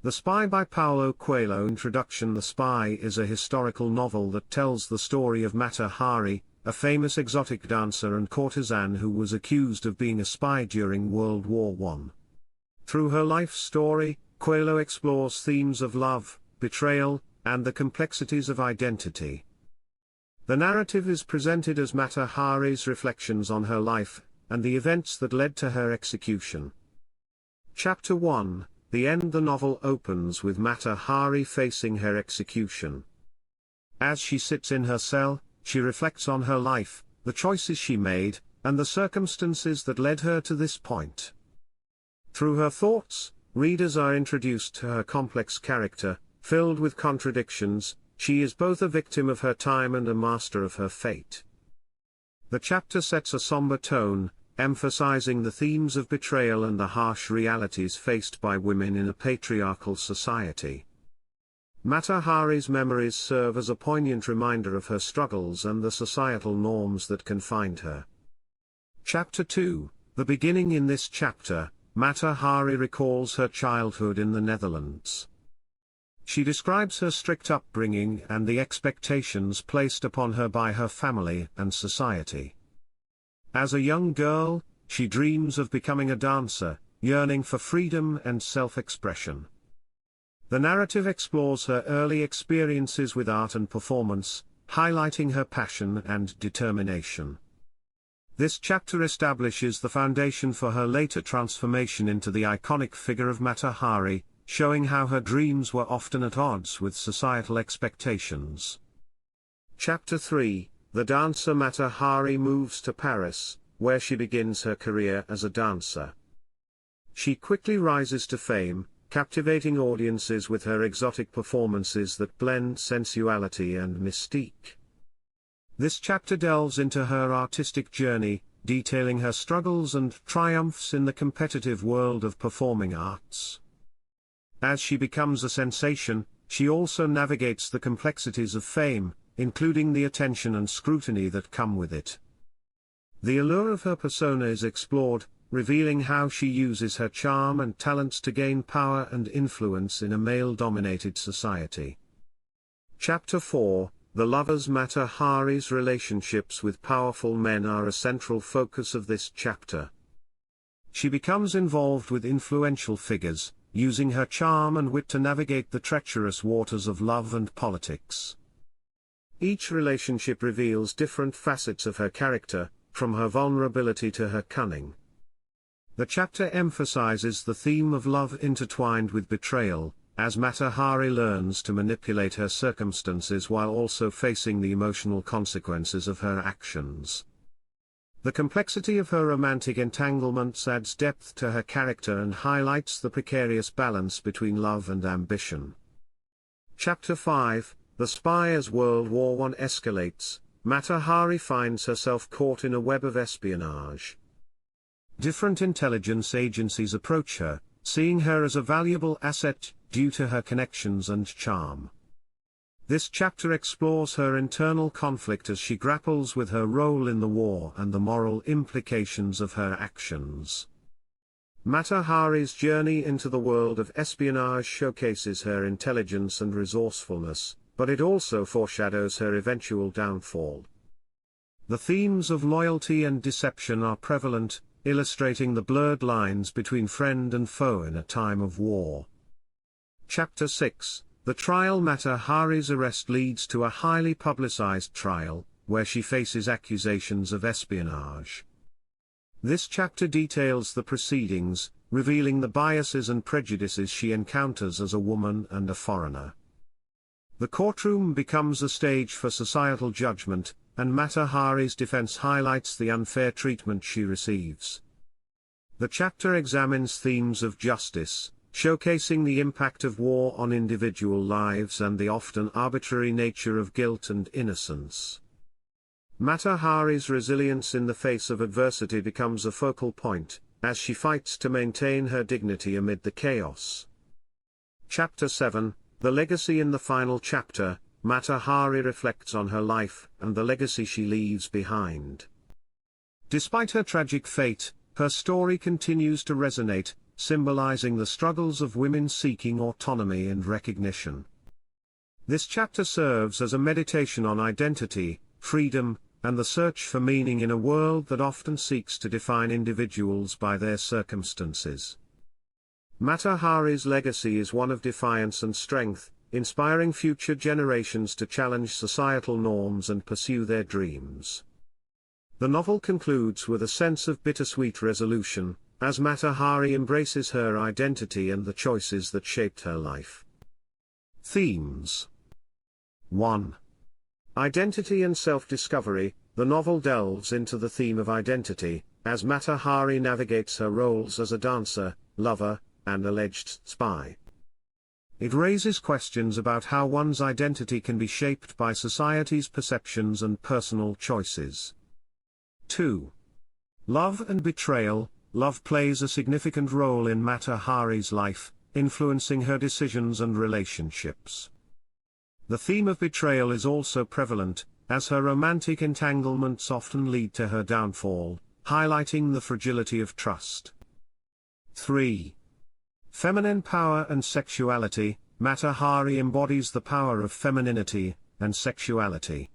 The Spy by Paulo Coelho. Introduction. The Spy is a historical novel that tells the story of Mata Hari, a famous exotic dancer and courtesan who was accused of being a spy during World War I. Through her life story, Coelho explores themes of love, betrayal, and the complexities of identity. The narrative is presented as Mata Hari's reflections on her life, and the events that led to her execution. Chapter 1. The End. The novel opens with Mata Hari facing her execution. As she sits in her cell, she reflects on her life, the choices she made, and the circumstances that led her to this point. Through her thoughts, readers are introduced to her complex character, filled with contradictions. She is both a victim of her time and a master of her fate. The chapter sets a somber tone, emphasizing the themes of betrayal and the harsh realities faced by women in a patriarchal society. Mata Hari's memories serve as a poignant reminder of her struggles and the societal norms that confined her. Chapter 2. The beginning. In this chapter, Mata Hari recalls her childhood in the Netherlands. She describes her strict upbringing and the expectations placed upon her by her family and society. As a young girl, she dreams of becoming a dancer, yearning for freedom and self-expression. The narrative explores her early experiences with art and performance, highlighting her passion and determination. This chapter establishes the foundation for her later transformation into the iconic figure of Mata Hari, showing how her dreams were often at odds with societal expectations. Chapter 3. The dancer. Mata Hari moves to Paris, where she begins her career as a dancer. She quickly rises to fame, captivating audiences with her exotic performances that blend sensuality and mystique. This chapter delves into her artistic journey, detailing her struggles and triumphs in the competitive world of performing arts. As she becomes a sensation, she also navigates the complexities of fame, including the attention and scrutiny that come with it. The allure of her persona is explored, revealing how she uses her charm and talents to gain power and influence in a male-dominated society. Chapter 4. The lovers. Mata Hari's relationships with powerful men are a central focus of this chapter. She becomes involved with influential figures, using her charm and wit to navigate the treacherous waters of love and politics. Each relationship reveals different facets of her character, from her vulnerability to her cunning. The chapter emphasizes the theme of love intertwined with betrayal, as Mata Hari learns to manipulate her circumstances while also facing the emotional consequences of her actions. The complexity of her romantic entanglements adds depth to her character and highlights the precarious balance between love and ambition. Chapter 5. The Spy. As World War I escalates, Mata Hari finds herself caught in a web of espionage. Different intelligence agencies approach her, seeing her as a valuable asset due to her connections and charm. This chapter explores her internal conflict as she grapples with her role in the war and the moral implications of her actions. Mata Hari's journey into the world of espionage showcases her intelligence and resourcefulness, but it also foreshadows her eventual downfall. The themes of loyalty and deception are prevalent, illustrating the blurred lines between friend and foe in a time of war. Chapter 6. The Trial. Mata Hari's arrest leads to a highly publicized trial, where she faces accusations of espionage. This chapter details the proceedings, revealing the biases and prejudices she encounters as a woman and a foreigner. The courtroom becomes a stage for societal judgment, and Mata Hari's defense highlights the unfair treatment she receives. The chapter examines themes of justice, showcasing the impact of war on individual lives and the often arbitrary nature of guilt and innocence. Mata Hari's resilience in the face of adversity becomes a focal point, as she fights to maintain her dignity amid the chaos. Chapter 7. The Legacy. In the final chapter, Mata Hari reflects on her life and the legacy she leaves behind. Despite her tragic fate, her story continues to resonate, symbolizing the struggles of women seeking autonomy and recognition. This chapter serves as a meditation on identity, freedom, and the search for meaning in a world that often seeks to define individuals by their circumstances. Mata Hari's legacy is one of defiance and strength, inspiring future generations to challenge societal norms and pursue their dreams. The novel concludes with a sense of bittersweet resolution, as Mata Hari embraces her identity and the choices that shaped her life. Themes. 1. Identity and self-discovery. The novel delves into the theme of identity, as Mata Hari navigates her roles as a dancer, lover, and alleged spy. It raises questions about how one's identity can be shaped by society's perceptions and personal choices. 2. Love and betrayal. Love plays a significant role in Mata Hari's life, influencing her decisions and relationships. The theme of betrayal is also prevalent, as her romantic entanglements often lead to her downfall, highlighting the fragility of trust. 3. Feminine power and sexuality. Mata Hari embodies the power of femininity and sexuality.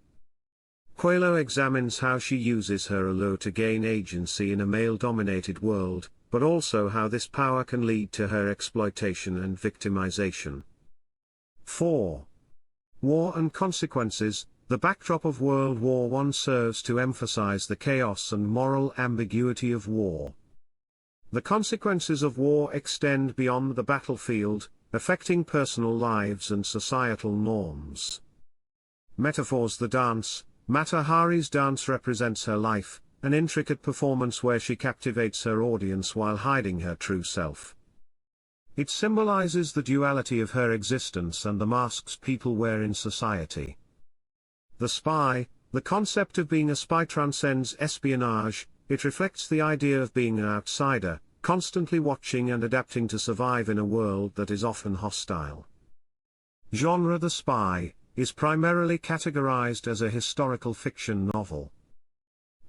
Coelho examines how she uses her allure to gain agency in a male-dominated world, but also how this power can lead to her exploitation and victimization. 4. War and consequences. The backdrop of World War I serves to emphasize the chaos and moral ambiguity of war. The consequences of war extend beyond the battlefield, affecting personal lives and societal norms. Metaphors. The dance. Mata Hari's dance represents her life, an intricate performance where she captivates her audience while hiding her true self. It symbolizes the duality of her existence and the masks people wear in society. The spy. The concept of being a spy transcends espionage. It reflects the idea of being an outsider, constantly watching and adapting to survive in a world that is often hostile. Genre. The Spy is primarily categorized as a historical fiction novel.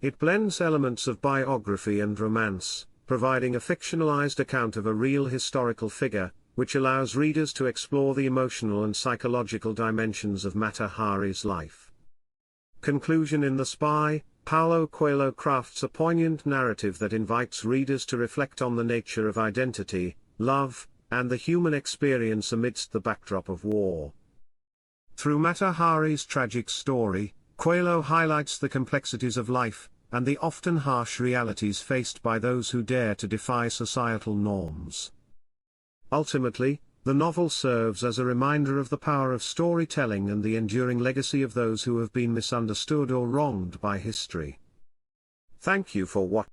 It blends elements of biography and romance, providing a fictionalized account of a real historical figure, which allows readers to explore the emotional and psychological dimensions of Mata Hari's life. Conclusion. In The Spy, Paulo Coelho crafts a poignant narrative that invites readers to reflect on the nature of identity, love, and the human experience amidst the backdrop of war. Through Mata Hari's tragic story, Coelho highlights the complexities of life, and the often harsh realities faced by those who dare to defy societal norms. Ultimately, the novel serves as a reminder of the power of storytelling and the enduring legacy of those who have been misunderstood or wronged by history. Thank you for watching.